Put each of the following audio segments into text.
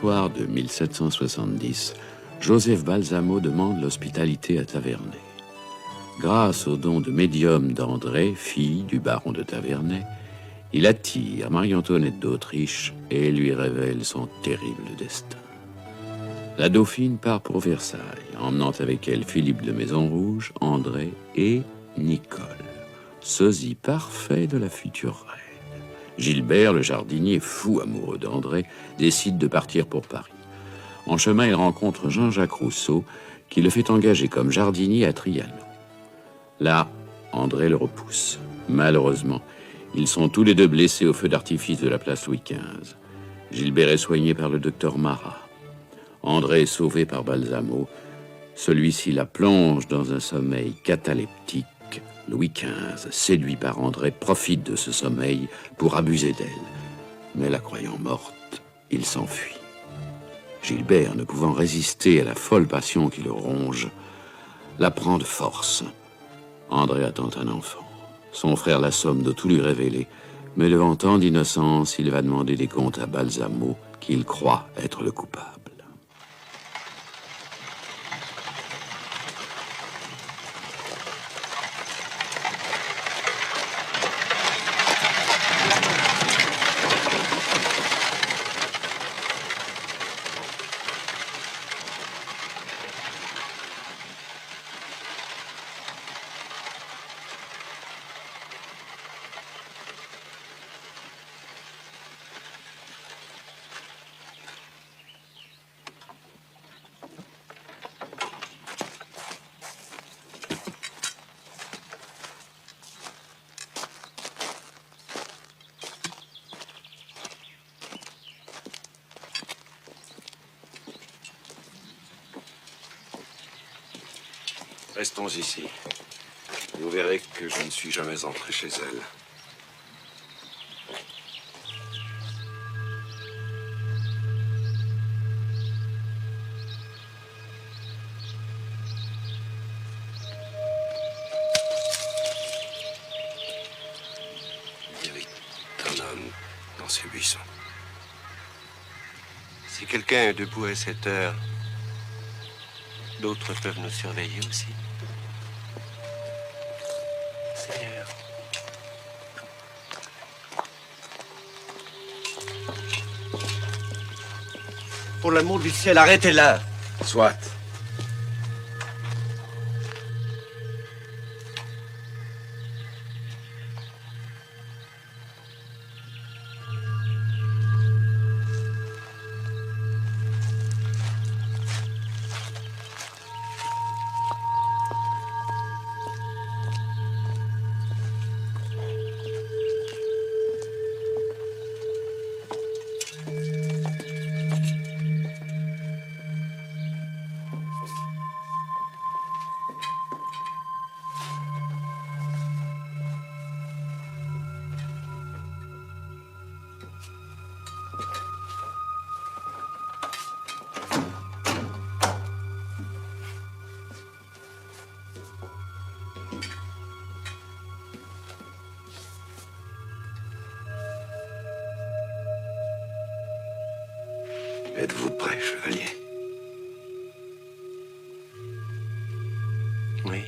soir de 1770, Joseph Balsamo demande l'hospitalité à Taverney. Grâce au don de médium d'André, fille du baron de Taverney, il attire Marie-Antoinette d'Autriche et lui révèle son terrible destin. La dauphine part pour Versailles, emmenant avec elle Philippe de Maison-Rouge, André et Nicole, sosie parfait de la future reine. Gilbert, le jardinier, fou amoureux d'André, décide de partir pour Paris. En chemin, il rencontre Jean-Jacques Rousseau, qui le fait engager comme jardinier à Trianon. Là, André le repousse. Malheureusement, ils sont tous les deux blessés au feu d'artifice de la place Louis XV. Gilbert est soigné par le docteur Marat. André est sauvé par Balsamo. Celui-ci la plonge dans un sommeil cataleptique. Louis XV, séduit par André, profite de ce sommeil pour abuser d'elle. Mais la croyant morte, il s'enfuit. Gilbert, ne pouvant résister à la folle passion qui le ronge, la prend de force. André attend un enfant. Son frère l'assomme de tout lui révéler, mais devant tant d'innocence, il va demander des comptes à Balsamo, qu'il croit être le coupable. Restons ici. Vous verrez que je ne suis jamais entré chez elle. Il y avait un homme dans ces buissons. Si quelqu'un est debout à cette heure, d'autres peuvent nous surveiller aussi. Seigneur. Pour l'amour du ciel, arrêtez-la. Soit. Êtes-vous prêt, chevalier? Oui.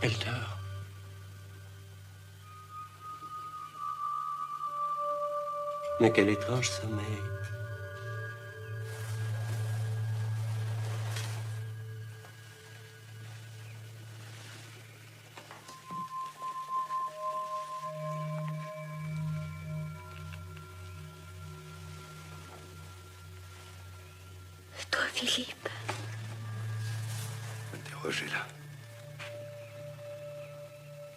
Elle dort. Mais quel étrange sommeil. Toi, Philippe. Interrogez-la.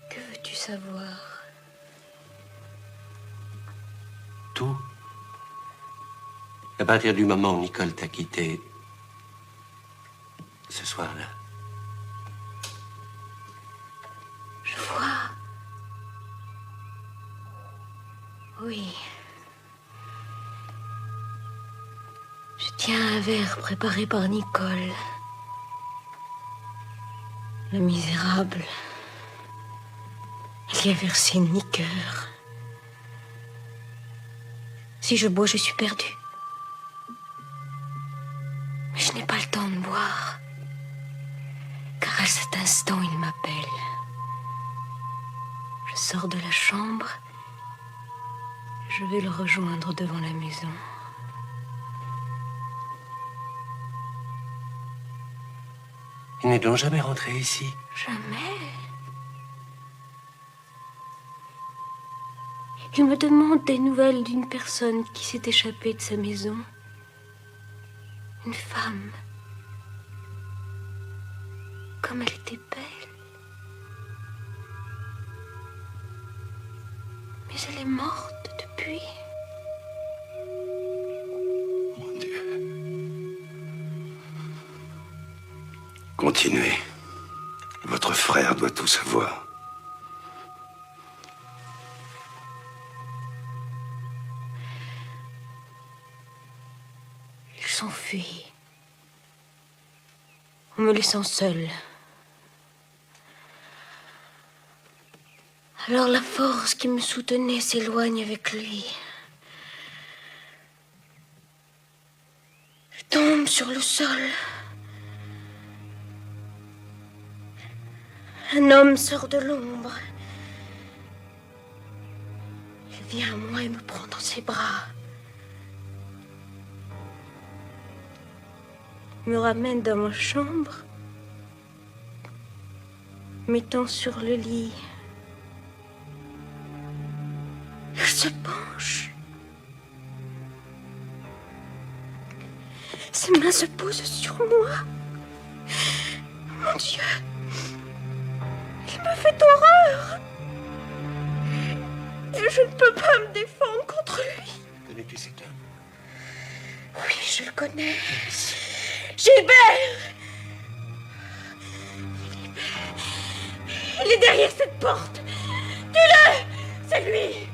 Que veux-tu savoir? Tout. À partir du moment où Nicole t'a quitté, ce soir-là. Je vois. Oui. Je tiens un verre préparé par Nicole. Le misérable. Il y a versé ni cœur. Si je bois, je suis perdue. Mais je n'ai pas le temps de boire. Car à cet instant, il m'appelle. Je sors de la chambre. Je vais le rejoindre devant la maison. Il n'est donc jamais rentré ici? Jamais. Il me demande des nouvelles d'une personne qui s'est échappée de sa maison. Une femme. Comme elle était belle. Mais elle est morte depuis. Mon Dieu. Continuez. Votre frère doit tout savoir. Il s'enfuit. En me laissant seule. Alors la force qui me soutenait s'éloigne avec lui. Je tombe sur le sol. Un homme sort de l'ombre. Il vient à moi et me prend dans ses bras. Il me ramène dans ma chambre, mettant sur le lit. Il se penche. Ses mains se posent sur moi. Mon Dieu, il me fait horreur. Et je ne peux pas me défendre contre lui. Connais-tu cet homme? Oui, je le connais. Gilbert! Il est derrière cette porte. Tue-le! C'est lui!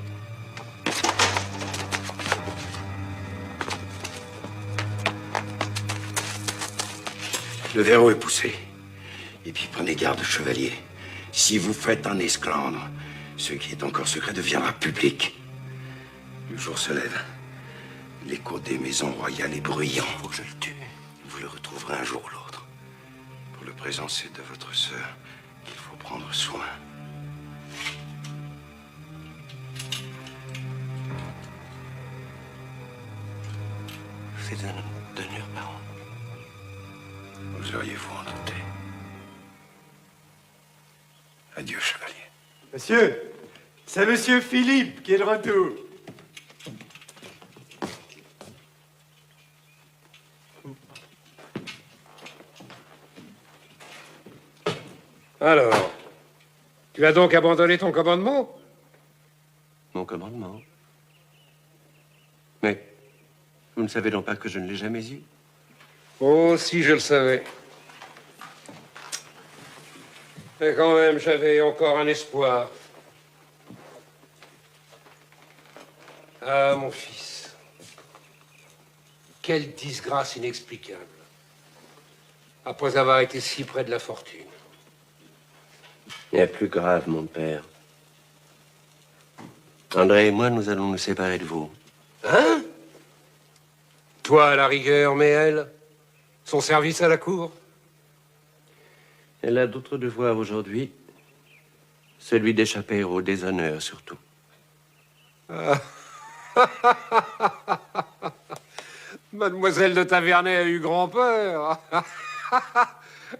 Le verrou est poussé. Et puis prenez garde, chevalier. Si vous faites un esclandre, ce qui est encore secret deviendra public. Le jour se lève. L'écho des maisons royales est bruyant. Faut que je le tue. Vous le retrouverez un jour ou l'autre. Pour le présent, c'est de votre sœur qu'il faut prendre soin. C'est un donneur parent. Vous auriez vous en douter. Adieu, chevalier. Monsieur, c'est Monsieur Philippe qui est de retour. Alors, tu as donc abandonné ton commandement? Mon commandement. Mais vous ne savez donc pas que je ne l'ai jamais eu? Oh, si je le savais. Mais quand même, j'avais encore un espoir. Ah, mon fils. Quelle disgrâce inexplicable. Après avoir été si près de la fortune. Il y a plus grave, mon père. André et moi, nous allons nous séparer de vous. Hein? Toi, à la rigueur, mais elle? Son service à la cour? Elle a d'autres devoirs aujourd'hui. Celui d'échapper au déshonneur, surtout. Mademoiselle de Tavernay a eu grand-peur.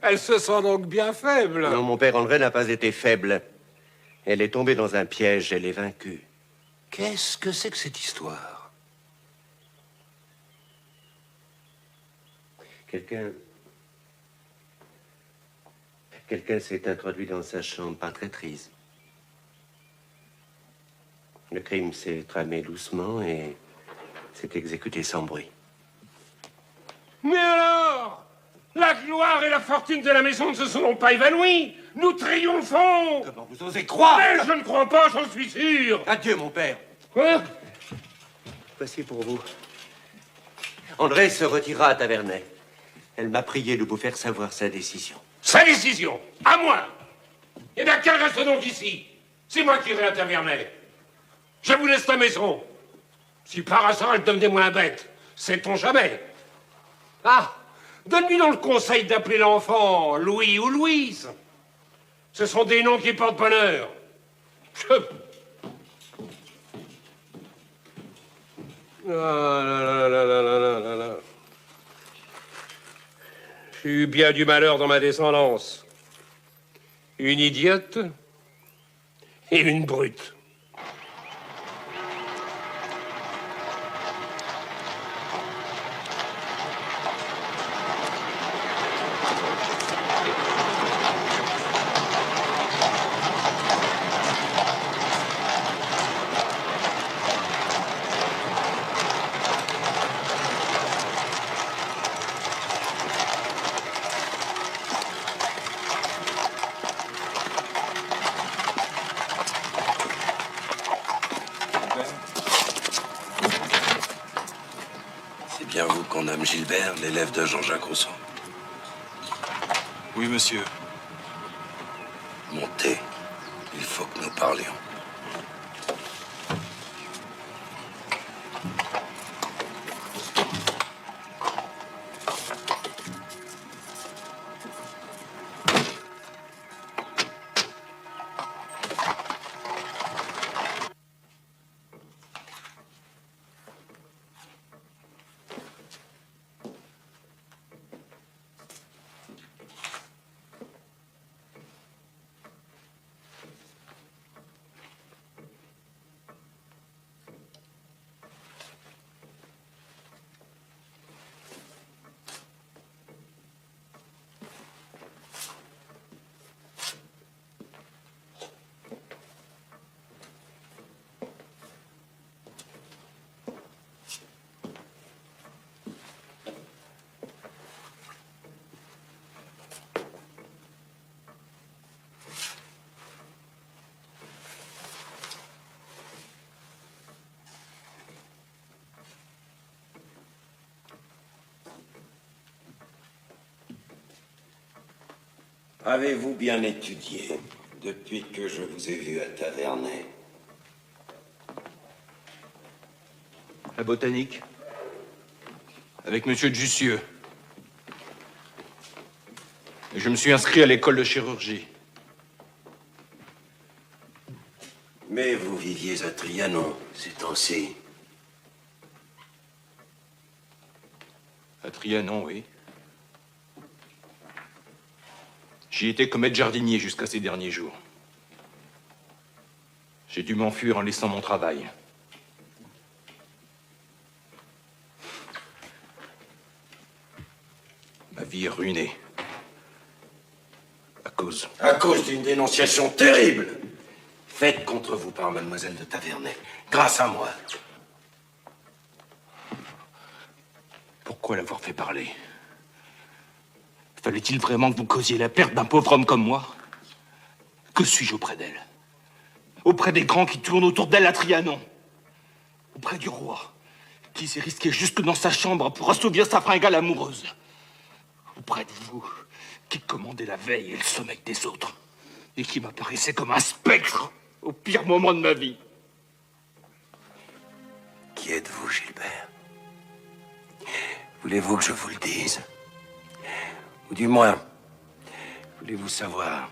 Elle se sent donc bien faible. Non, mon père André n'a pas été faible. Elle est tombée dans un piège, elle est vaincue. Qu'est-ce que c'est que cette histoire? Quelqu'un s'est introduit dans sa chambre par traîtrise. Le crime s'est tramé doucement et s'est exécuté sans bruit. Mais alors? La gloire et la fortune de la maison ne se sont donc pas évanouies. Nous triomphons. Comment vous osez croire? Mais je ne crois pas, j'en suis sûr. Adieu, mon père. Quoi? Voici pour vous. André se retirera à Tavernay. Elle m'a prié de vous faire savoir sa décision. Sa décision, à moi. Eh bien, qu'elle reste donc ici. C'est moi qui irai à Tavernet. Je vous laisse la maison. Si par hasard elle devenait moins bête, sait-on jamais. Ah, donne-lui donc le conseil d'appeler l'enfant Louis ou Louise. Ce sont des noms qui portent bonheur. J'ai eu bien du malheur dans ma descendance. Une idiote et une brute. C'est bien vous qu'on nomme Gilbert, l'élève de Jean-Jacques Rousseau. Oui, monsieur. Montez. Il faut que nous parlions. Avez-vous bien étudié depuis que je vous ai vu à Tavernet? La botanique. Avec monsieur de Jussieu. Et je me suis inscrit à l'école de chirurgie. Mais vous viviez à Trianon ces temps-ci. À Trianon, oui. J'y étais comme aide jardinier jusqu'à ces derniers jours. J'ai dû m'enfuir en laissant mon travail. Ma vie est ruinée. À cause d'une dénonciation terrible faite contre vous par mademoiselle de Tavernet, grâce à moi. Pourquoi l'avoir fait parler? Fallait-il vraiment que vous causiez la perte d'un pauvre homme comme moi? Que suis-je auprès d'elle? Auprès des grands qui tournent autour d'elle à Trianon? Auprès du roi, qui s'est risqué jusque dans sa chambre pour assouvir sa fringale amoureuse? Auprès de vous, qui commandez la veille et le sommeil des autres, et qui m'apparaissait comme un spectre au pire moment de ma vie? Qui êtes-vous, Gilbert? Voulez-vous que je vous le dise? Ou du moins, voulez-vous savoir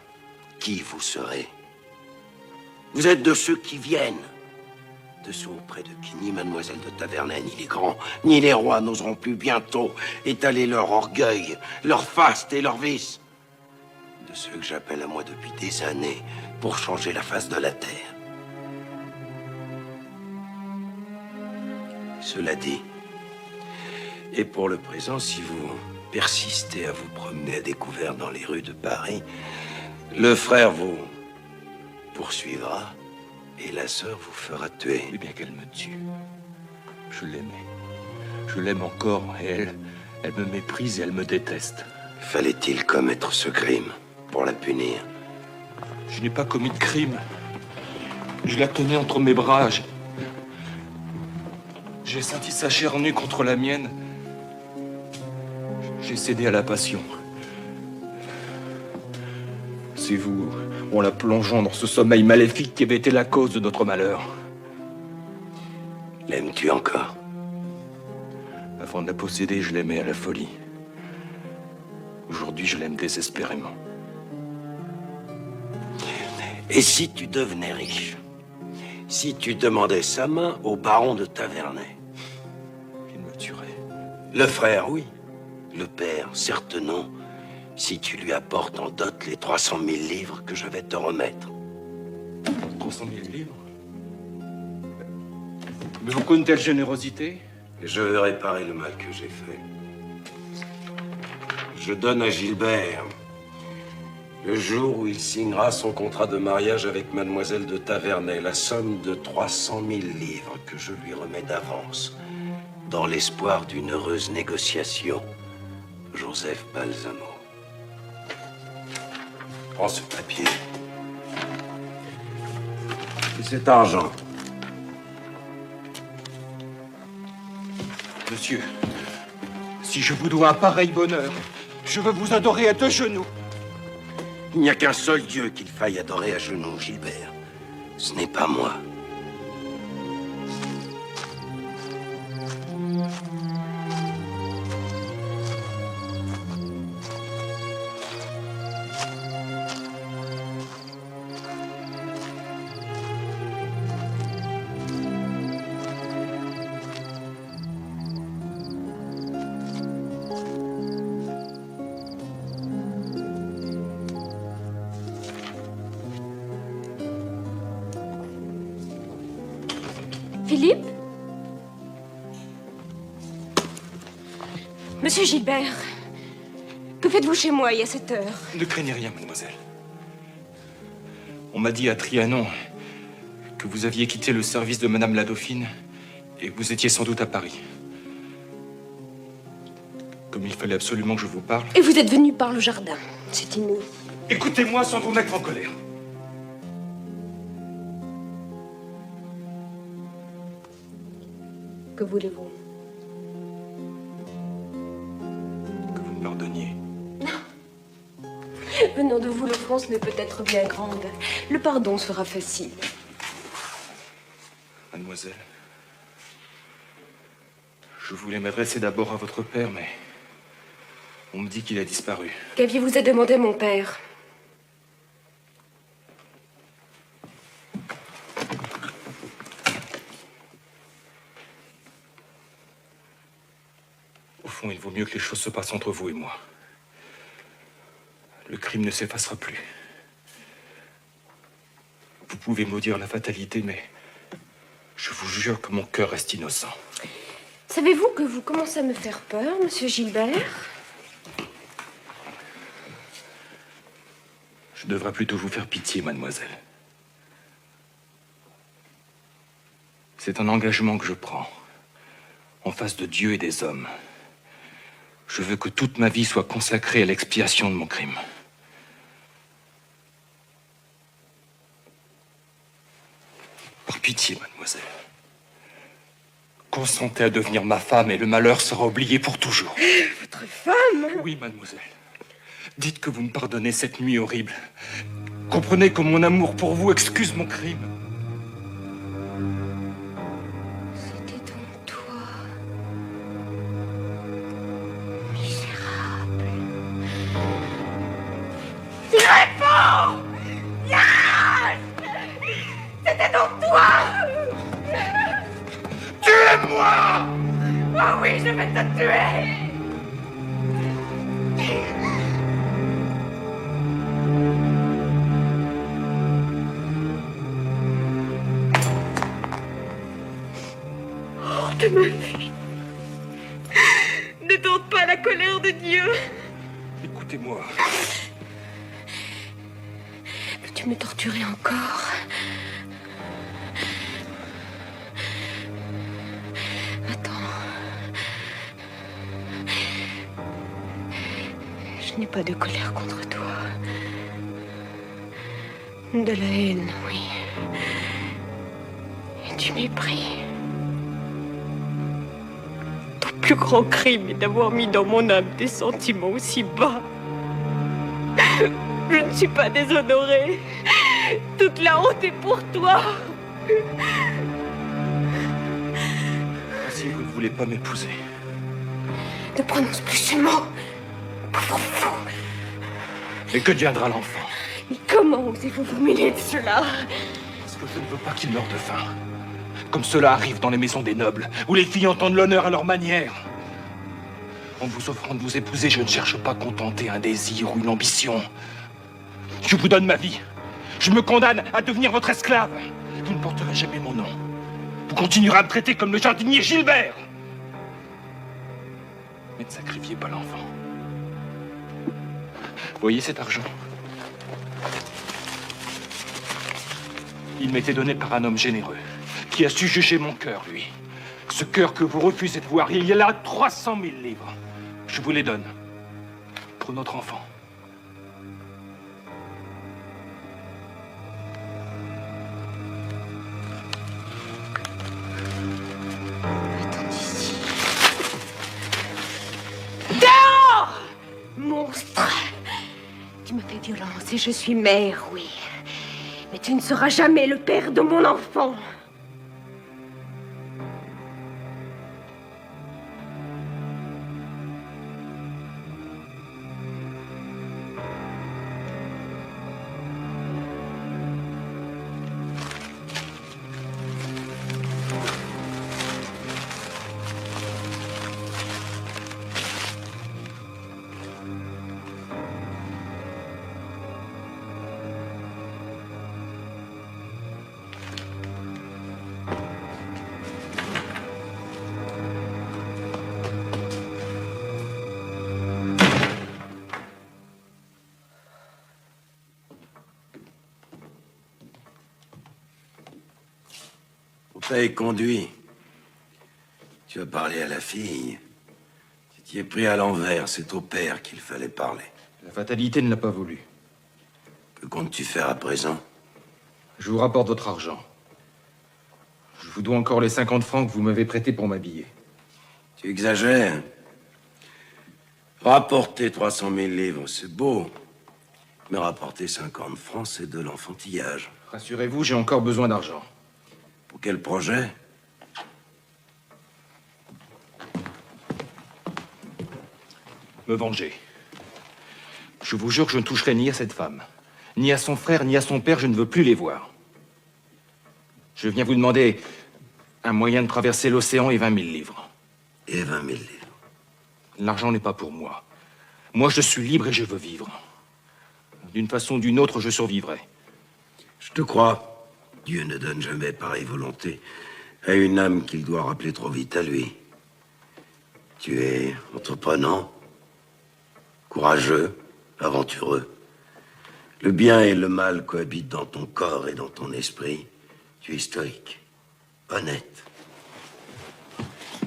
qui vous serez? Vous êtes de ceux qui viennent, de ceux auprès de qui ni mademoiselle de Tavernet, ni les grands, ni les rois n'oseront plus bientôt étaler leur orgueil, leur faste et leur vice. De ceux que j'appelle à moi depuis des années pour changer la face de la terre. Cela dit, et pour le présent, si vous persistez à vous promener à découvert dans les rues de Paris, le frère vous poursuivra et la sœur vous fera tuer. Eh bien qu'elle me tue. Je l'aimais. Je l'aime encore et elle me méprise et elle me déteste. Fallait-il commettre ce crime pour la punir? Je n'ai pas commis de crime. Je la tenais entre mes bras. J'ai senti sa chair nue contre la mienne. J'ai cédé à la passion. Pensez-vous, en la plongeant dans ce sommeil maléfique qui avait été la cause de notre malheur? L'aimes-tu encore? Avant de la posséder, je l'aimais à la folie. Aujourd'hui, je l'aime désespérément. Et si tu devenais riche? Si tu demandais sa main au baron de Tavernay? Il me tuerait. Le frère, oui. Le père, certes non. Si tu lui apportes en dot les 300 000 livres que je vais te remettre. 300 000 livres? Mais pourquoi une telle générosité? Je veux réparer le mal que j'ai fait. Je donne à Gilbert, le jour où il signera son contrat de mariage avec mademoiselle de Tavernay, la somme de 300 000 livres que je lui remets d'avance, dans l'espoir d'une heureuse négociation. Joseph Balsamo. Prends ce papier. Et cet argent. Monsieur, si je vous dois un pareil bonheur, je veux vous adorer à 2 genoux. Il n'y a qu'un seul Dieu qu'il faille adorer à genoux, Gilbert. Ce n'est pas moi. Philippe? Monsieur Gilbert, que faites-vous chez moi, il y a cette heure? Ne craignez rien, mademoiselle. On m'a dit à Trianon que vous aviez quitté le service de Madame la Dauphine et que vous étiez sans doute à Paris. Comme il fallait absolument que je vous parle... Et vous êtes venu par le jardin. C'est inouï. Écoutez-moi sans vous mettre en colère. Que voulez-vous? Que vous me pardonniez. Venant de vous, l'offense n'est peut-être bien grande. Le pardon sera facile. Mademoiselle, je voulais m'adresser d'abord à votre père, mais on me dit qu'il a disparu. Qu'aviez-vous à demander à mon père? Au fond, il vaut mieux que les choses se passent entre vous et moi. Le crime ne s'effacera plus. Vous pouvez maudire la fatalité, mais je vous jure que mon cœur reste innocent. Savez-vous que vous commencez à me faire peur, monsieur Gilbert? Je devrais plutôt vous faire pitié, mademoiselle. C'est un engagement que je prends, en face de Dieu et des hommes. Je veux que toute ma vie soit consacrée à l'expiation de mon crime. Par pitié, mademoiselle. Consentez à devenir ma femme et le malheur sera oublié pour toujours. Votre femme? Oui, mademoiselle. Dites que vous me pardonnez cette nuit horrible. Comprenez que mon amour pour vous excuse mon crime. C'était donc toi. Misérable. Il répond! Yes! C'était donc toi! Tuez-moi! Oh oui, je vais te tuer! De ma vie. Ne tente pas la colère de Dieu. Écoutez-moi. Peux-tu me torturer encore? Attends. Je n'ai pas de colère contre toi. De la haine, oui. Et du mépris. Ton plus grand crime est d'avoir mis dans mon âme des sentiments aussi bas. Je ne suis pas déshonorée. Toute la honte est pour toi. Si vous ne voulez pas m'épouser. Ne prononce plus ce mot. Pauvre fou. Et que deviendra l'enfant? Et comment osez-vous vous mêler de cela? Parce que je ne veux pas qu'il meure de faim. Comme cela arrive dans les maisons des nobles, où les filles entendent l'honneur à leur manière. En vous offrant de vous épouser, je ne cherche pas à contenter un désir ou une ambition. Je vous donne ma vie. Je me condamne à devenir votre esclave. Vous ne porterez jamais mon nom. Vous continuerez à me traiter comme le jardinier Gilbert. Mais ne sacrifiez pas l'enfant. Voyez cet argent? Il m'était donné par un homme généreux, qui a su juger mon cœur, lui. Ce cœur que vous refusez de voir, il y a là 300 000 livres. Je vous les donne. Pour notre enfant. Attends ici. Dehors! Monstre! Tu me fais violence et je suis mère, oui. Mais tu ne seras jamais le père de mon enfant. Popeye conduit. Tu as parlé à la fille. Tu t'y es pris à l'envers. C'est au père qu'il fallait parler. La fatalité ne l'a pas voulu. Que comptes-tu faire à présent? Je vous rapporte votre argent. Je vous dois encore les 50 francs que vous m'avez prêtés pour m'habiller. Tu exagères. Rapporter 300 000 livres, c'est beau. Mais rapporter 50 francs, c'est de l'enfantillage. Rassurez-vous, j'ai encore besoin d'argent. Pour quel projet? Me venger. Je vous jure que je ne toucherai ni à cette femme, ni à son frère, ni à son père. Je ne veux plus les voir. Je viens vous demander un moyen de traverser l'océan et 20 000 livres. Et 20 000 livres. L'argent n'est pas pour moi. Moi, je suis libre et je veux vivre. D'une façon ou d'une autre, je survivrai. Je te crois. Dieu ne donne jamais pareille volonté à une âme qu'il doit rappeler trop vite à lui. Tu es entreprenant, courageux, aventureux. Le bien et le mal cohabitent dans ton corps et dans ton esprit. Tu es stoïque, honnête.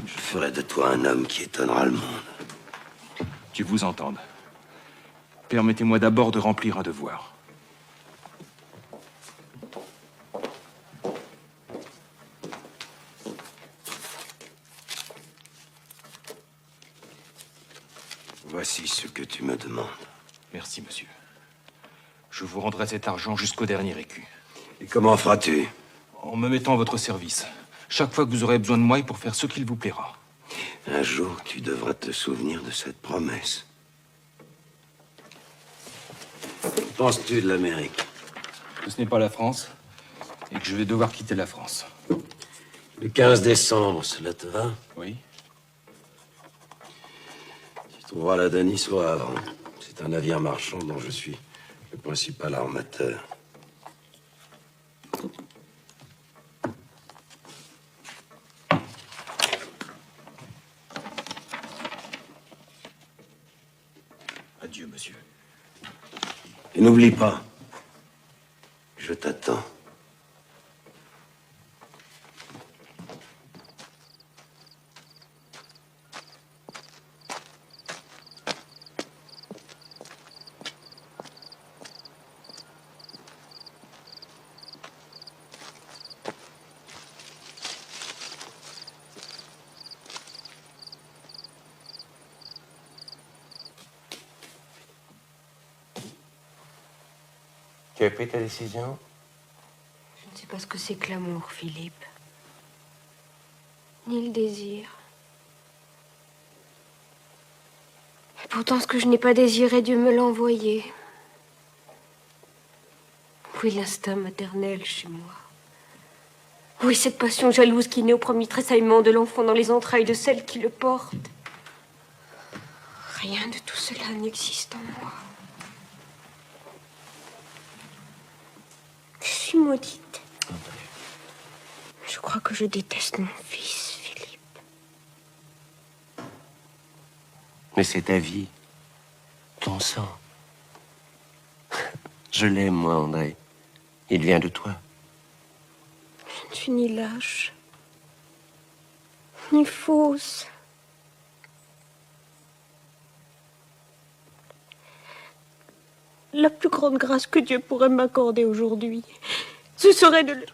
Je ferai de toi un homme qui étonnera le monde. Tu vous entendes. Permettez-moi d'abord de remplir un devoir. Voici ce que tu me demandes. Merci, monsieur. Je vous rendrai cet argent jusqu'au dernier écu. Et comment feras-tu? En me mettant à votre service. Chaque fois que vous aurez besoin de moi, et pour faire ce qu'il vous plaira. Un jour, tu devras te souvenir de cette promesse. Que penses-tu de l'Amérique? Que ce n'est pas la France, et que je vais devoir quitter la France. Le 15 décembre, cela te va? Oui. Tu trouveras la Denis au Havre. C'est un navire marchand dont je suis le principal armateur. Adieu, monsieur. Et n'oublie pas, je t'attends. Tu as pris ta décision? Je ne sais pas ce que c'est que l'amour, Philippe. Ni le désir. Et pourtant, ce que je n'ai pas désiré, Dieu me l'a envoyé. Oui, l'instinct maternel chez moi. Oui, cette passion jalouse qui naît au premier tressaillement de l'enfant dans les entrailles de celle qui le porte. Rien de tout cela n'existe en moi. Je suis maudite. Je crois que je déteste mon fils, Philippe. Mais c'est ta vie. Ton sang. Je l'aime, moi, André. Il vient de toi. Je ne suis ni lâche, ni fausse. La plus grande grâce que Dieu pourrait m'accorder aujourd'hui, ce serait de le...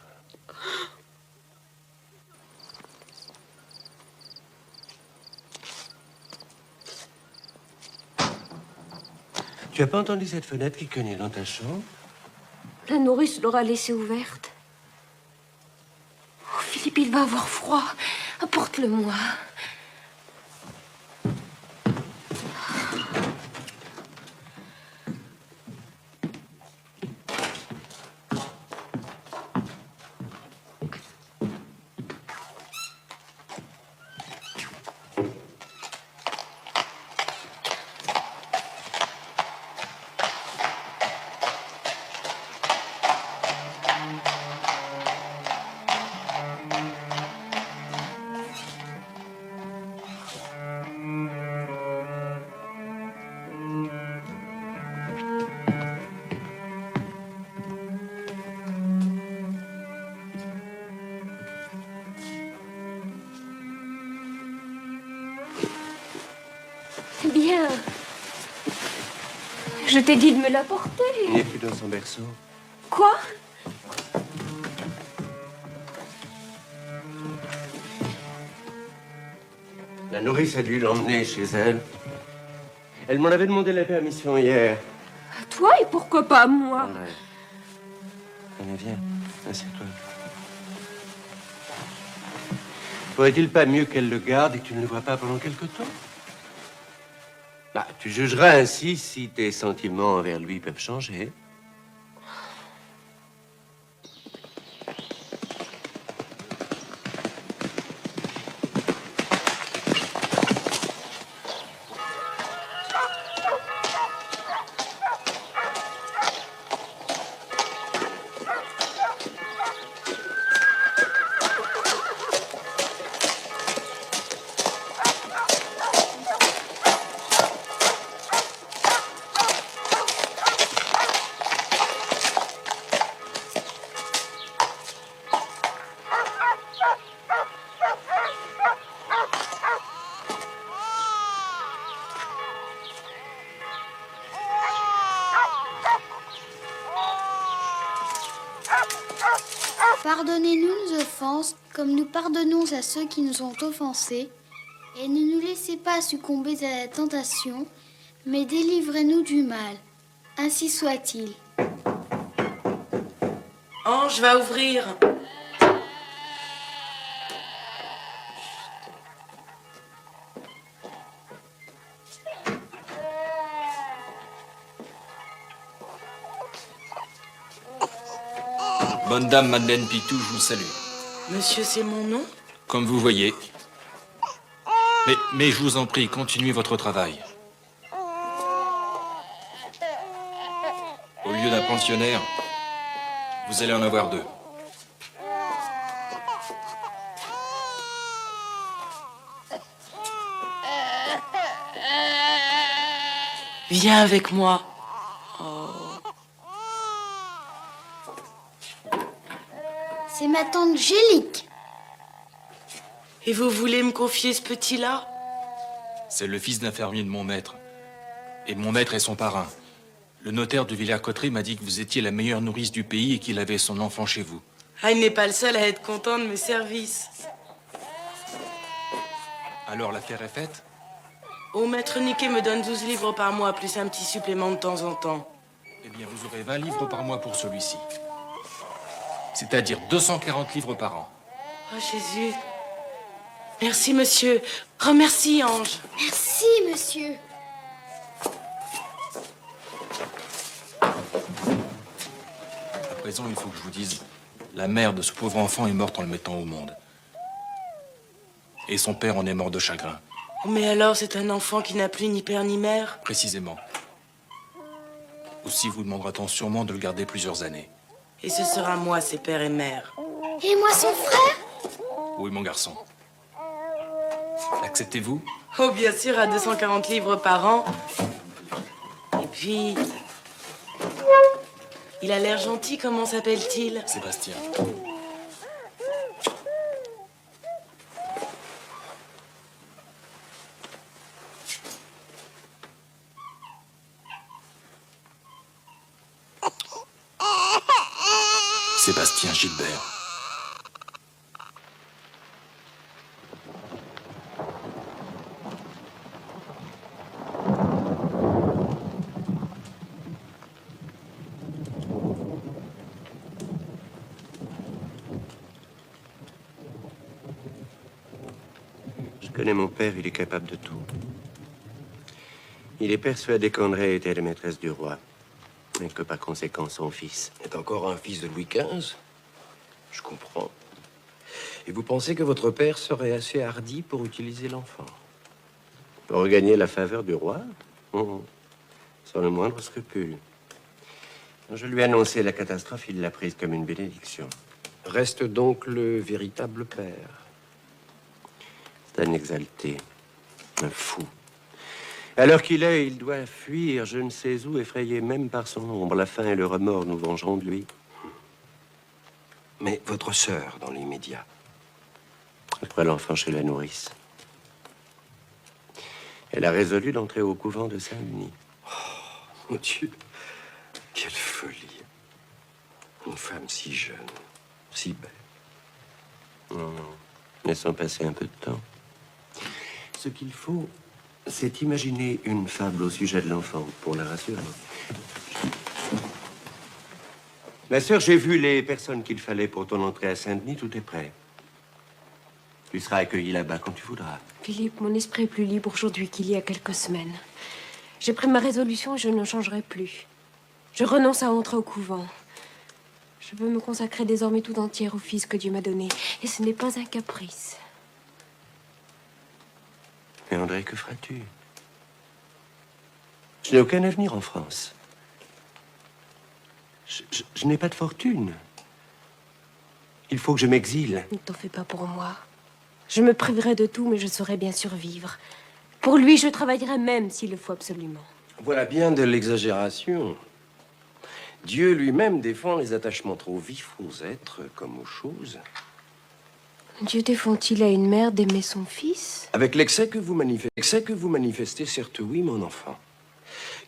Tu as pas entendu cette fenêtre qui cognait dans ta chambre? La nourrice l'aura laissée ouverte. Oh, Philippe, il va avoir froid. Apporte-le-moi. Bien. Je t'ai dit de me l'apporter. Il n'est plus dans son berceau. Quoi? La nourrice a dû l'emmener chez elle. Elle m'en avait demandé la permission hier. À toi et pourquoi pas à moi? André. Allez, viens. Assieds-toi. Faudrait-il pas mieux qu'elle le garde et que tu ne le vois pas pendant quelque temps? Bah, tu jugeras ainsi si tes sentiments envers lui peuvent changer. Pardonnez-nous nos offenses, comme nous pardonnons à ceux qui nous ont offensés. Et ne nous laissez pas succomber à la tentation, mais délivrez-nous du mal. Ainsi soit-il. Ange va ouvrir. Bonne dame Madeleine Pitou, je vous salue. Monsieur, c'est mon nom? Comme vous voyez. Mais je vous en prie, continuez votre travail. Au lieu d'un pensionnaire, vous allez en avoir deux. Viens avec moi. C'est ma tante Gélique. Et vous voulez me confier ce petit-là? C'est le fils d'un fermier de mon maître. Et mon maître est son parrain. Le notaire de Villers-Cotterêts m'a dit que vous étiez la meilleure nourrice du pays et qu'il avait son enfant chez vous. Ah, il n'est pas le seul à être content de mes services. Alors l'affaire est faite? Oh, maître Niquet me donne 12 livres par mois, plus un petit supplément de temps en temps. Eh bien, vous aurez 20 livres par mois pour celui-ci. C'est-à-dire 240 livres par an. Oh, Jésus. Merci, monsieur. Remercie, Ange. Merci, monsieur. À présent, il faut que je vous dise, la mère de ce pauvre enfant est morte en le mettant au monde. Et son père en est mort de chagrin. Mais alors, c'est un enfant qui n'a plus ni père ni mère? Précisément. Aussi vous demandera-t-on sûrement de le garder plusieurs années. Et ce sera moi, ses pères et mères. Et moi, son frère? Oui, mon garçon. Acceptez-vous? Oh, bien sûr, à 240 livres par an. Et puis... il a l'air gentil, comment s'appelle-t-il? Sébastien. Sébastien Gilbert. Je connais mon père, il est capable de tout. Il est persuadé qu'André était la maîtresse du roi, et que par conséquent son fils est encore un fils de Louis XV? Je comprends. Et vous pensez que votre père serait assez hardi pour utiliser l'enfant? pour regagner la faveur du roi, sans le moindre scrupule. Quand je lui ai annoncé la catastrophe, il l'a prise comme une bénédiction. Reste donc le véritable père. C'est un exalté, un fou. À l'heure qu'il est, il doit fuir je ne sais où, effrayé même par son ombre. La faim et le remords nous vengeront de lui. Mais votre sœur, dans l'immédiat? Après l'enfant chez la nourrice. Elle a résolu d'entrer au couvent de Saint-Denis. Oh, mon Dieu, quelle folie. Une femme si jeune, si belle. Non, laissons passer un peu de temps. Ce qu'il faut, c'est imaginer une fable au sujet de l'enfant, pour la rassurer. Ma sœur, j'ai vu les personnes qu'il fallait pour ton entrée à Saint-Denis, tout est prêt. Tu seras accueilli là-bas quand tu voudras. Philippe, mon esprit est plus libre aujourd'hui qu'il y a quelques semaines. J'ai pris ma résolution et je ne changerai plus. Je renonce à entrer au couvent. Je veux me consacrer désormais tout entière au fils que Dieu m'a donné. Et ce n'est pas un caprice. Mais André, que feras-tu? Je n'ai aucun avenir en France. Je n'ai pas de fortune. Il faut que je m'exile. Ne t'en fais pas pour moi. Je me priverai de tout, mais je saurai bien survivre. Pour lui, je travaillerai même s'il le faut absolument. Voilà bien de l'exagération. Dieu lui-même défend les attachements trop vifs aux êtres comme aux choses. Dieu défend-il à une mère d'aimer son fils? Avec l'excès que vous manifestez, certes oui, mon enfant.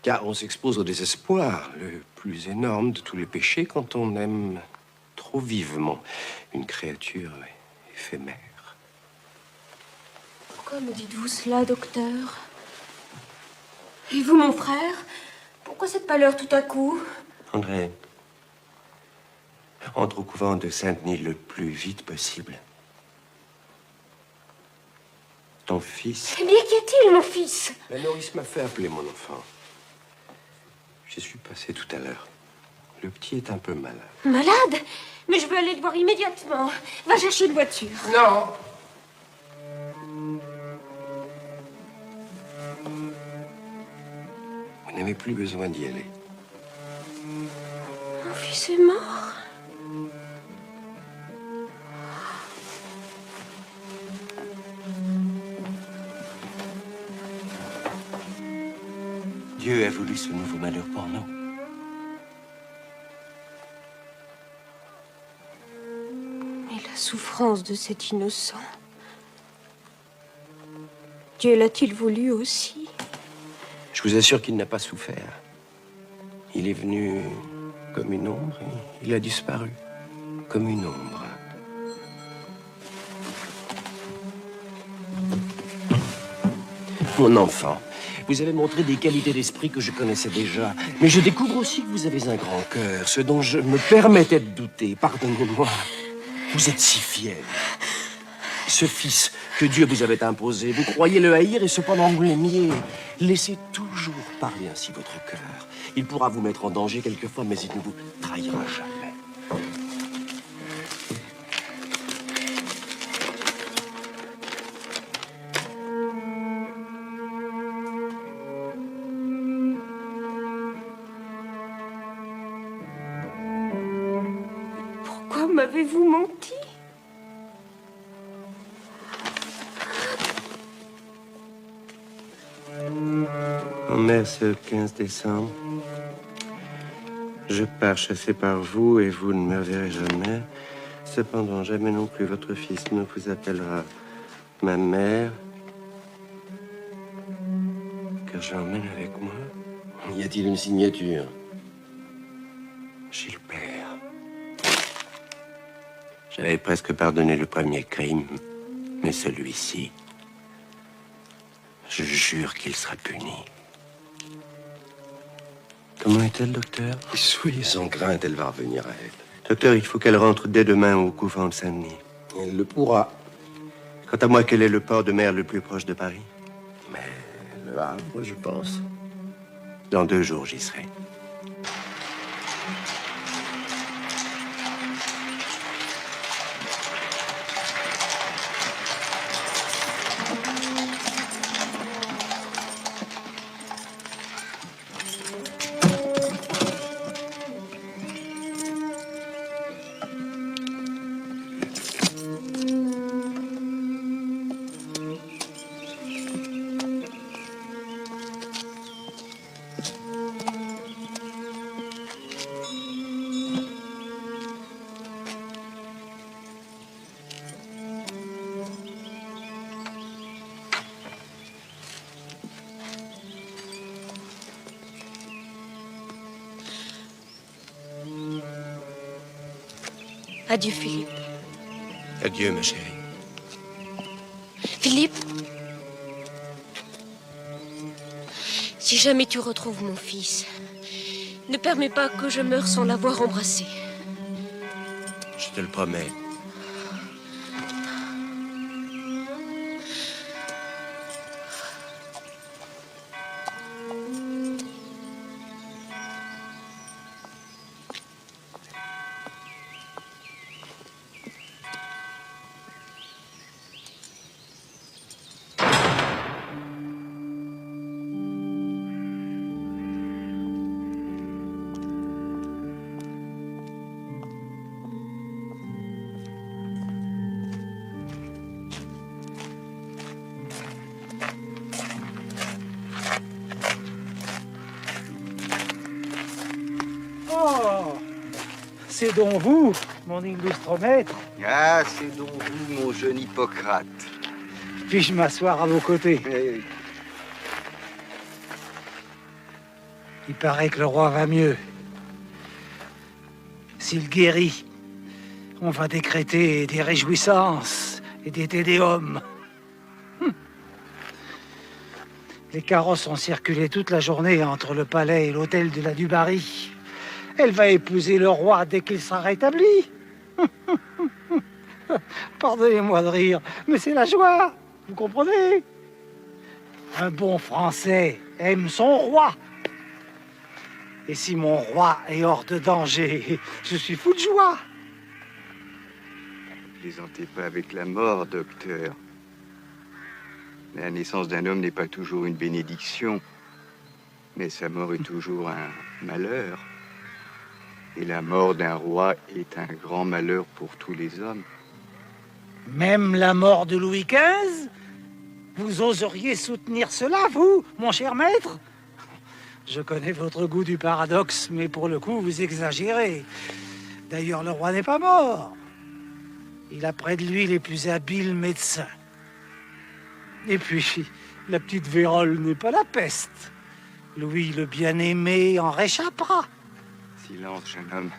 Car on s'expose au désespoir, le plus énorme de tous les péchés, quand on aime trop vivement une créature éphémère. Pourquoi me dites-vous cela, docteur? Et vous, mon frère? Pourquoi cette pâleur tout à coup? André, entre au couvent de Saint-Denis le plus vite possible. Ton fils... Eh bien, qu'y a-t-il, mon fils? La nourrice m'a fait appeler, mon enfant. J'y suis passé tout à l'heure. Le petit est un peu malade. Malade? Mais je veux aller le voir immédiatement. Va chercher une voiture. Non! Vous n'avez plus besoin d'y aller. Mon fils est mort. Dieu a voulu ce nouveau malheur pour nous. Et la souffrance de cet innocent. Dieu l'a-t-il voulu aussi? Je vous assure qu'il n'a pas souffert. Il est venu comme une ombre et il a disparu comme une ombre. Mon enfant, Vous avez montré des qualités d'esprit que je connaissais déjà. Mais je découvre aussi que vous avez un grand cœur, ce dont je me permettais de douter. Pardonnez-moi. Vous êtes si fier. Ce fils que Dieu vous avait imposé, vous croyez le haïr et cependant vous l'aimiez. Laissez toujours parler ainsi votre cœur. Il pourra vous mettre en danger quelquefois, mais il ne vous trahira jamais. Pourquoi m'avez-vous menti? En mai, ce 15 décembre, je pars chassé par vous et vous ne me verrez jamais. Cependant, jamais non plus votre fils ne vous appellera ma mère, car j'emmène avec moi. Y a-t-il une signature? Gilbert. J'avais presque pardonné le premier crime, mais celui-ci, je jure qu'il sera puni. Comment est-elle, docteur? Soyez sans crainte, elle va revenir à elle. Docteur, il faut qu'elle rentre dès demain au couvent de Saint-Denis. Elle le pourra. Quant à moi, quel est le port de mer le plus proche de Paris? Mais le Havre, je pense. Dans 2 jours, j'y serai. Adieu, Philippe. Adieu, ma chérie. Philippe, si jamais tu retrouves mon fils, ne permets pas que je meure sans l'avoir embrassé. Je te le promets. Oh, c'est donc vous, mon illustre maître. Ah, c'est donc vous, mon jeune Hippocrate. Puis-je m'asseoir à vos côtés? Il paraît que le roi va mieux. S'il guérit, on va décréter des réjouissances et des tédéums. Les carrosses ont circulé toute la journée entre le palais et l'hôtel de la Dubarry. Elle va épouser le roi dès qu'il sera rétabli. Pardonnez-moi de rire, mais c'est la joie, vous comprenez? Un bon Français aime son roi. Et si mon roi est hors de danger, je suis fou de joie. Ne plaisantez pas avec la mort, docteur. La naissance d'un homme n'est pas toujours une bénédiction, mais sa mort est toujours un malheur. Et la mort d'un roi est un grand malheur pour tous les hommes. Même la mort de Louis XV? Vous oseriez soutenir cela, vous, mon cher maître? Je connais votre goût du paradoxe, mais pour le coup, vous exagérez. D'ailleurs, le roi n'est pas mort. Il a près de lui les plus habiles médecins. Et puis, la petite vérole n'est pas la peste. Louis le bien-aimé en réchappera. Silence, jeune homme.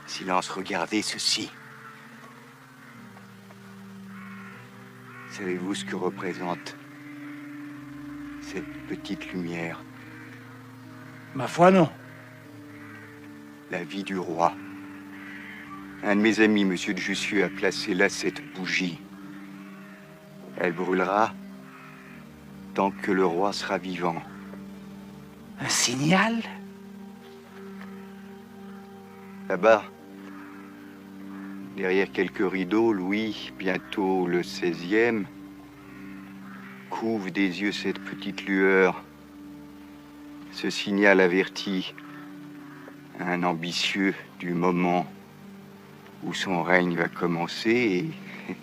Silence, regardez ceci. Savez-vous ce que représente cette petite lumière? Ma foi, non. La vie du roi. Un de mes amis, monsieur de Jussieu, a placé là cette bougie. Elle brûlera tant que le roi sera vivant. Un signal? Là-bas, derrière quelques rideaux, Louis, bientôt le 16e, couvre des yeux cette petite lueur. Ce signal avertit un ambitieux du moment où son règne va commencer et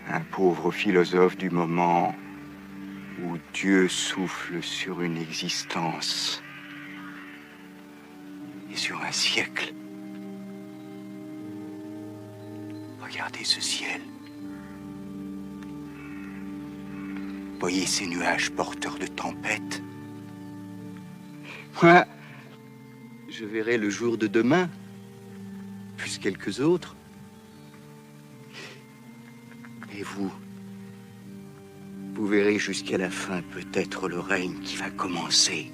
un pauvre philosophe du moment où Dieu souffle sur une existence et sur un siècle. Regardez ce ciel. Voyez ces nuages porteurs de tempête. Moi, je verrai le jour de demain, plus quelques autres. Et vous verrez jusqu'à la fin peut-être le règne qui va commencer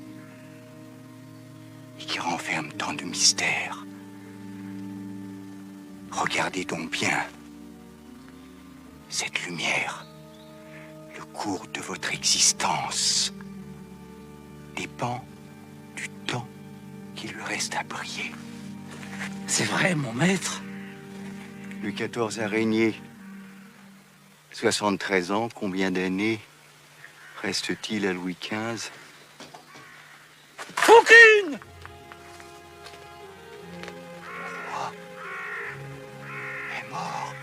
et qui renferme tant de mystères. Regardez donc bien cette lumière. Le cours de votre existence dépend du temps qui lui reste à briller. C'est vrai, mon maître. Louis XIV a régné 73 ans. Combien d'années reste-t-il à Louis XV? Aucune! Le roi est mort.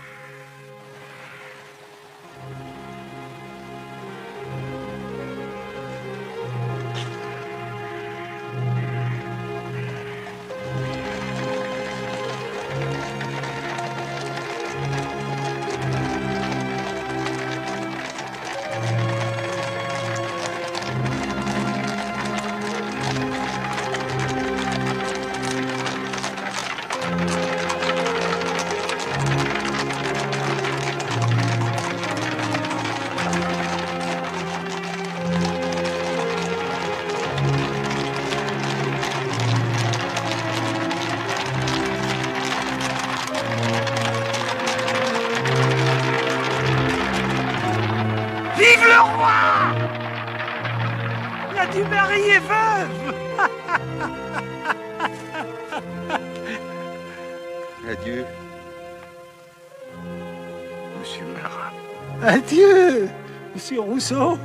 Vive le roi! La Dubarry est veuve! Adieu, monsieur Marat. Adieu, monsieur Rousseau!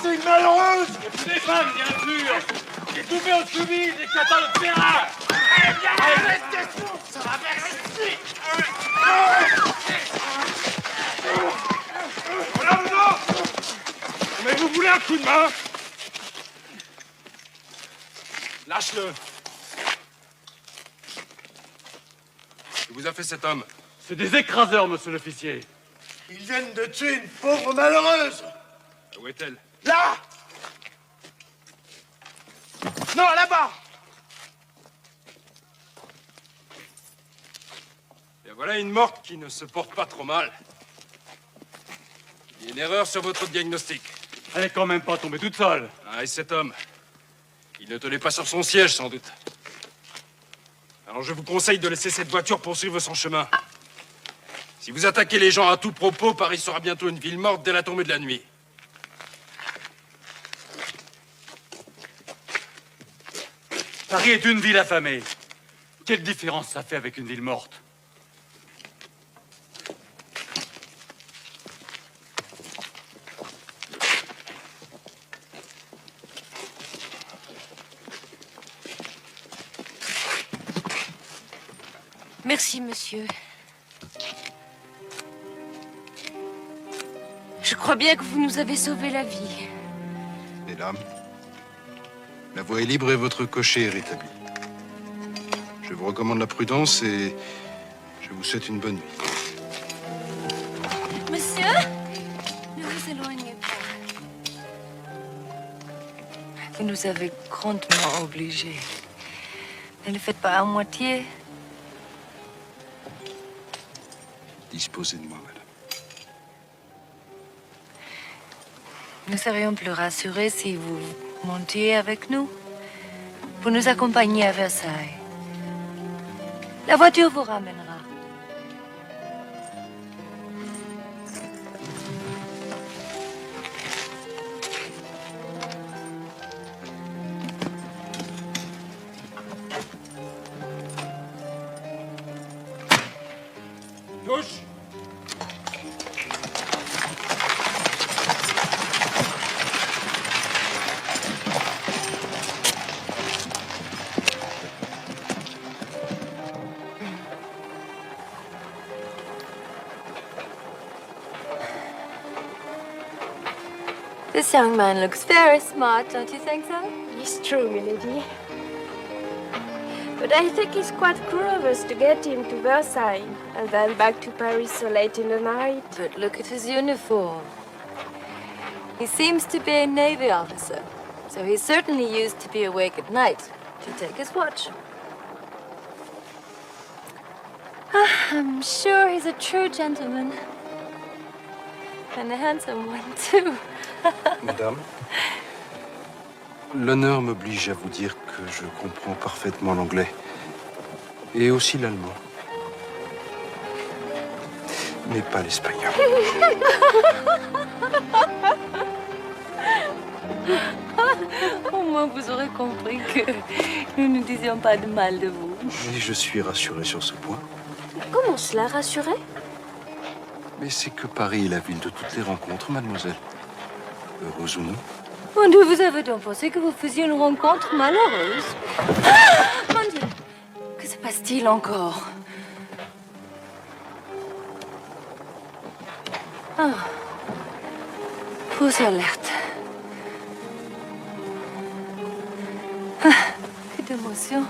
C'est une malheureuse! Des femmes, bien sûr! J'ai coupé au sous-vide et qui attend le terrain! Eh bien, restez sourds! Ça va faire ici! Voilà, Bruno! Mais vous voulez un coup de main? Lâche-le! Que vous a fait cet homme? C'est des écraseurs, monsieur l'officier. Ils viennent de tuer une pauvre malheureuse! Où est-elle? Là! Non, là-bas! Et voilà une morte qui ne se porte pas trop mal. Il y a une erreur sur votre diagnostic. Elle est quand même pas tombée toute seule. Ah, et cet homme? Il ne tenait pas sur son siège, sans doute. Alors je vous conseille de laisser cette voiture poursuivre son chemin. Si vous attaquez les gens à tout propos, Paris sera bientôt une ville morte dès la tombée de la nuit. Paris est une ville affamée. Quelle différence ça fait avec une ville morte? Merci, monsieur. Je crois bien que vous nous avez sauvé la vie. Mesdames, la voie est libre et votre cocher est rétabli. Je vous recommande la prudence et je vous souhaite une bonne nuit. Monsieur, ne vous éloignez pas. Vous nous avez grandement obligés. Ne le faites pas à moitié. Disposez de moi, madame. Nous serions plus rassurés si vous montiez avec nous. Vous nous accompagnez à Versailles. La voiture vous ramènera. Touche. This young man looks very smart, don't you think so? It's true, milady. But I think it's quite cruel of us to get him to Versailles and then back to Paris so late in the night. But look at his uniform. He seems to be a Navy officer, so he's certainly used to be awake at night to take his watch. I'm sure he's a true gentleman. And a handsome one, too. Madame, l'honneur m'oblige à vous dire que je comprends parfaitement l'anglais et aussi l'allemand, mais pas l'espagnol. Au moins, vous aurez compris que nous ne disions pas de mal de vous. Et je suis rassuré sur ce point. Comment cela, rassuré? Mais c'est que Paris est la ville de toutes les rencontres, mademoiselle. Heureuse ou non. Mon Dieu, vous avez donc pensé que vous faisiez une rencontre malheureuse? Ah, mon Dieu, que se passe-t-il encore? Ah, fausse alerte. Ah, que d'émotion.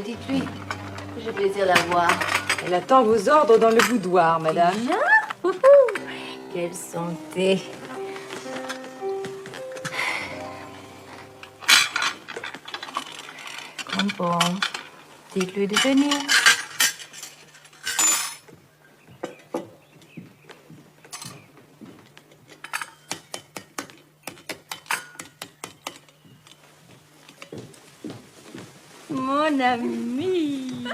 Dites-lui que j'ai plaisir à la voir. Elle attend vos ordres dans le boudoir, madame. Bien. Quelle santé. Bon, dites-lui de venir. Mon ami.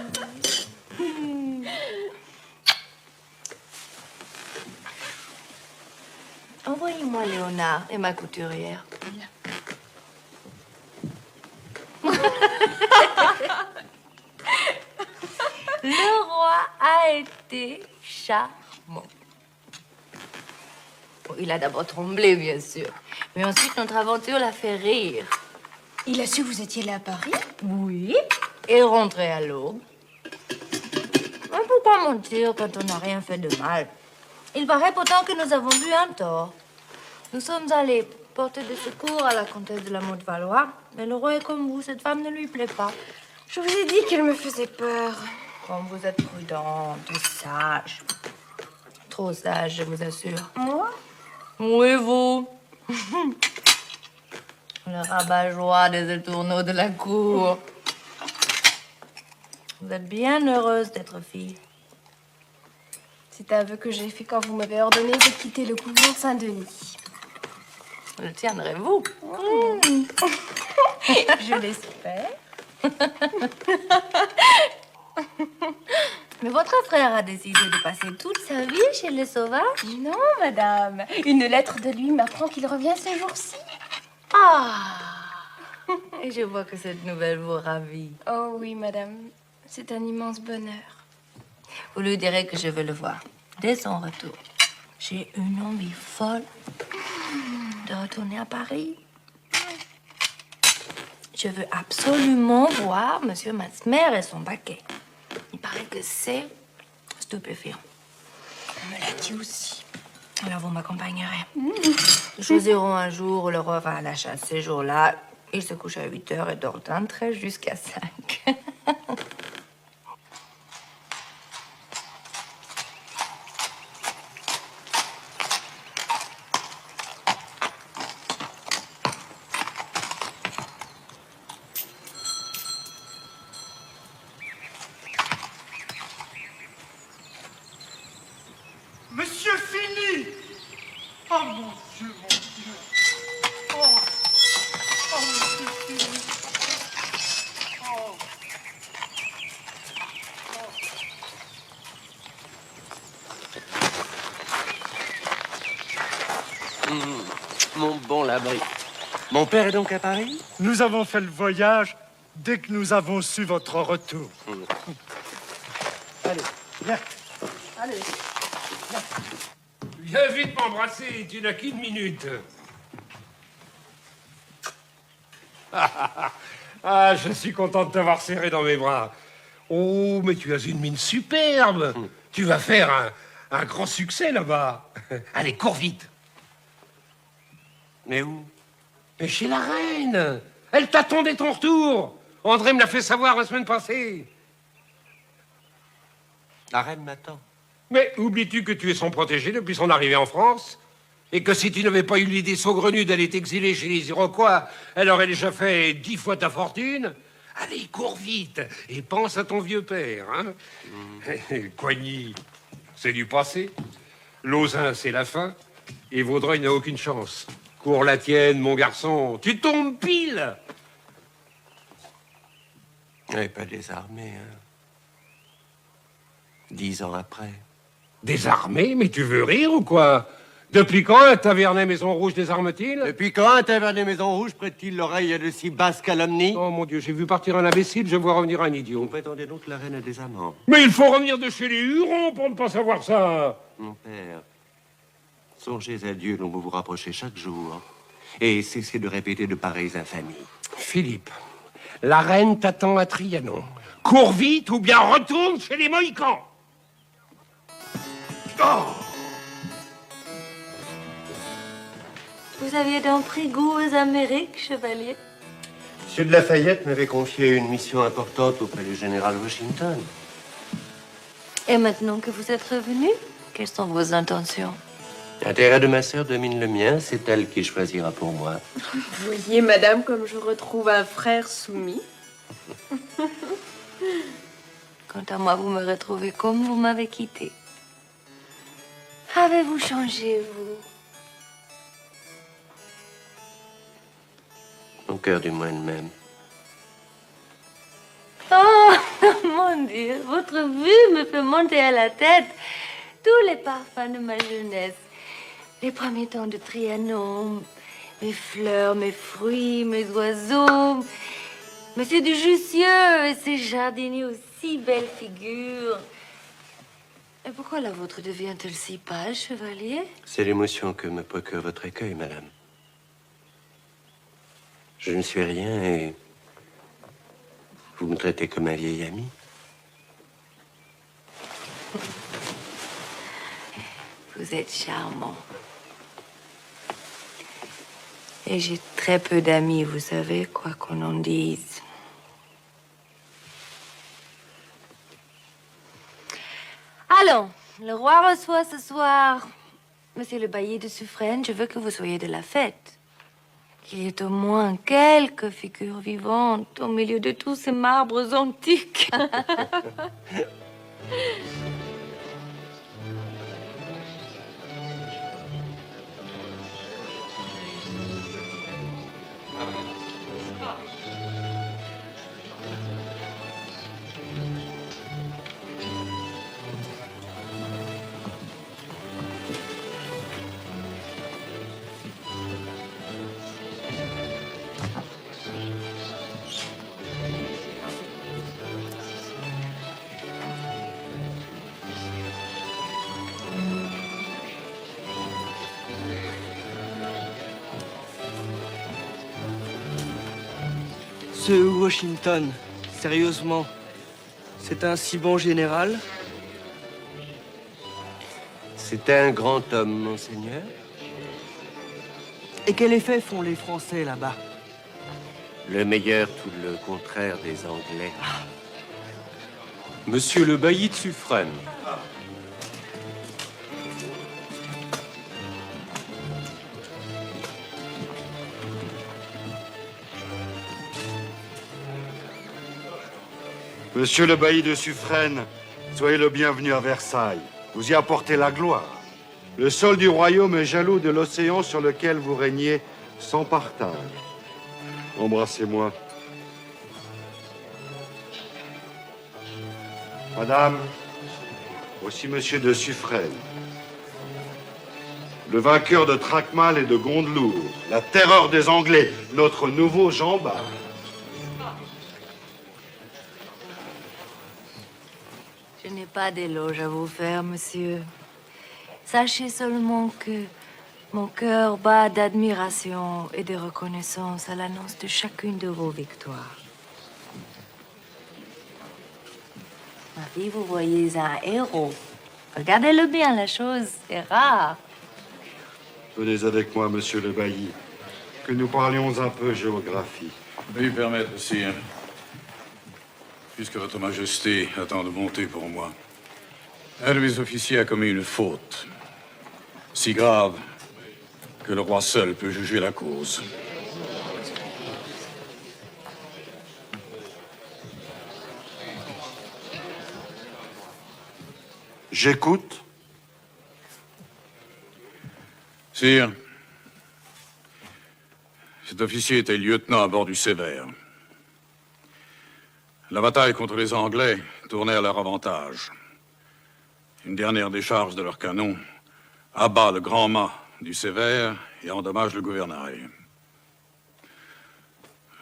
Envoyez-moi Léonard et ma couturière. Le roi a été charmant. Bon, il a d'abord tremblé, bien sûr. Mais ensuite, notre aventure l'a fait rire. Il a su que vous étiez là à Paris? Oui, et rentré à l'aube. Mais pourquoi mentir quand on n'a rien fait de mal? Il paraît pourtant que nous avons eu un tort. Nous sommes allés porter des secours à la comtesse de la Motte-Valois, mais le roi est comme vous, cette femme ne lui plaît pas. Je vous ai dit qu'elle me faisait peur. Comme vous êtes prudente et sage. Trop sage, je vous assure. Moi? Oui, vous. Le rabat-joie des étourneaux de la cour. Vous êtes bien heureuse d'être fille. Si C'est un vœu que j'ai fait quand vous m'avez ordonné de quitter le couvent de Saint-Denis. Le tiendrez-vous? Je l'espère. Mais votre frère a décidé de passer toute sa vie chez les sauvages? Non, madame. Une lettre de lui m'apprend qu'il revient ces jours-ci. Ah! Et je vois que cette nouvelle vous ravit. Oh oui, madame. C'est un immense bonheur. Vous lui direz que je veux le voir dès son retour. J'ai une envie folle de retourner à Paris. Je veux absolument voir Monsieur Massemer et son baquet. Il paraît que c'est stupéfiant. On me l'a dit aussi. Alors vous m'accompagnerez. Nous choisirons un jour où le roi va à la chasse. Ces jours-là, il se couche à 8 heures et dort d'un trait jusqu'à 5. Monsieur Fini! Oh mon Dieu, mon Dieu! Oh, oh Monsieur Fini! Oh. Mon bon Labri. Mon père est donc à Paris? Nous avons fait le voyage dès que nous avons su votre retour. Allez, viens. Allez. Viens vite m'embrasser, tu n'as qu'une minute. Ah, je suis content de t'avoir serré dans mes bras. Oh, mais tu as une mine superbe. Tu vas faire un grand succès là-bas. Allez, cours vite. Mais où? Mais chez la reine. Elle t'attendait ton retour. André me l'a fait savoir la semaine passée. La reine m'attend. Mais oublies-tu que tu es son protégé depuis son arrivée en France? Et que si tu n'avais pas eu l'idée saugrenue d'aller t'exiler chez les Iroquois, elle aurait déjà fait 10 fois ta fortune? Allez, cours vite et pense à ton vieux père, hein? Coigny, c'est du passé. Lauzun, c'est la fin. Et Vaudreuil n'a aucune chance. Cours la tienne, mon garçon. Tu tombes pile. Elle n'est pas désarmée, hein. 10 ans après. Désarmé? Mais tu veux rire ou quoi? Depuis quand un tavernet Maison Rouge désarme-t-il? Depuis quand un tavernet Maison Rouge prête-t-il l'oreille à de si basses calomnies? Oh mon Dieu, j'ai vu partir un imbécile, je vois revenir un idiot. Vous prétendez donc que la reine a des amants? Mais il faut revenir de chez les Hurons pour ne pas savoir ça. Mon père, songez à Dieu dont vous vous rapprochez chaque jour et cessez de répéter de pareilles infamies. Philippe, la reine t'attend à Trianon. Cours vite ou bien retourne chez les Mohicans. Oh! Vous aviez donc pris goût aux Amériques, chevalier? Monsieur de Lafayette m'avait confié une mission importante auprès du général Washington. Et maintenant que vous êtes revenu, quelles sont vos intentions? L'intérêt de ma sœur domine le mien, c'est elle qui choisira pour moi. Vous voyez, madame, comme je retrouve un frère soumis. Quant à moi, vous me retrouvez comme vous m'avez quitté. Avez-vous changé, vous? Mon cœur du moins de même. Oh, mon Dieu, votre vue me fait monter à la tête tous les parfums de ma jeunesse. Les premiers temps de Trianon, mes fleurs, mes fruits, mes oiseaux, Monsieur de Jussieu et ses jardiniers aux si belles figures. Et pourquoi la vôtre devient-elle si pâle, chevalier? C'est l'émotion que me procure votre écueil, madame. Je ne suis rien et vous me traitez comme un vieil ami. Vous êtes charmant. Et j'ai très peu d'amis, vous savez, quoi qu'on en dise. Allons, le roi reçoit ce soir Monsieur le bailli de Suffren. Je veux que vous soyez de la fête. Qu'il y ait au moins quelques figures vivantes au milieu de tous ces marbres antiques. Ce Washington, sérieusement, c'est un si bon général? C'était un grand homme, monseigneur. Et quel effet font les Français là-bas? Le meilleur, tout le contraire des Anglais. Monsieur le bailli de Suffren. Monsieur le bailli de Suffren, soyez le bienvenu à Versailles. Vous y apportez la gloire. Le sol du royaume est jaloux de l'océan sur lequel vous régnez sans partage. Embrassez-moi. Madame, voici monsieur de Suffren. Le vainqueur de Traquenmal et de Gondelour, la terreur des Anglais, notre nouveau Jean Bart. Je n'ai pas d'éloge à vous faire, monsieur. Sachez seulement que mon cœur bat d'admiration et de reconnaissance à l'annonce de chacune de vos victoires. Ma fille, vous voyez un héros. Regardez-le bien, la chose est rare. Venez avec moi, monsieur le bailli, que nous parlions un peu géographie. Veuillez permettre, sire. Puisque votre majesté attend de bonté pour moi. Un de mes officiers a commis une faute, si grave que le roi seul peut juger la cause. J'écoute. Sire, cet officier était lieutenant à bord du Sévère. La bataille contre les Anglais tournait à leur avantage. Une dernière décharge de leurs canons abat le grand mât du Sévère et endommage le gouvernail.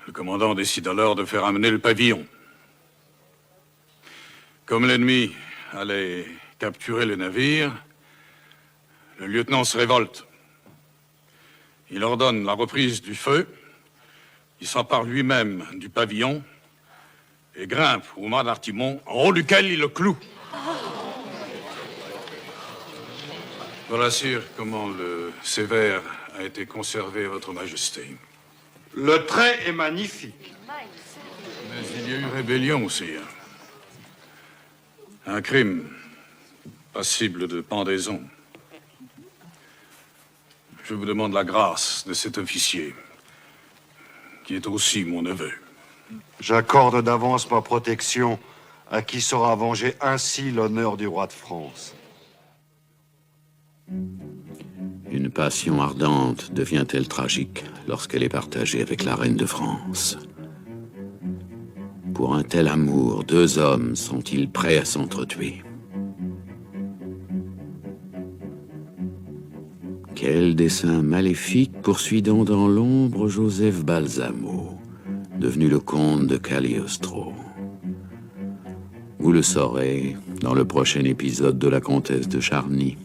Le commandant décide alors de faire amener le pavillon. Comme l'ennemi allait capturer le navire, le lieutenant se révolte. Il ordonne la reprise du feu, il s'empare lui-même du pavillon et grimpe au mât d'artimon, en haut duquel il le cloue. Voilà, sire, comment le Sévère a été conservé à votre majesté. Le trait est magnifique. Mais il y a eu rébellion, sire. Un crime passible de pendaison. Je vous demande la grâce de cet officier, qui est aussi mon neveu. J'accorde d'avance ma protection à qui saura venger ainsi l'honneur du roi de France. Une passion ardente devient-elle tragique lorsqu'elle est partagée avec la reine de France? Pour un tel amour, deux hommes sont-ils prêts à s'entretuer? Quel dessein maléfique poursuit donc dans l'ombre Joseph Balsamo, devenu le comte de Cagliostro? Vous le saurez dans le prochain épisode de La Comtesse de Charny.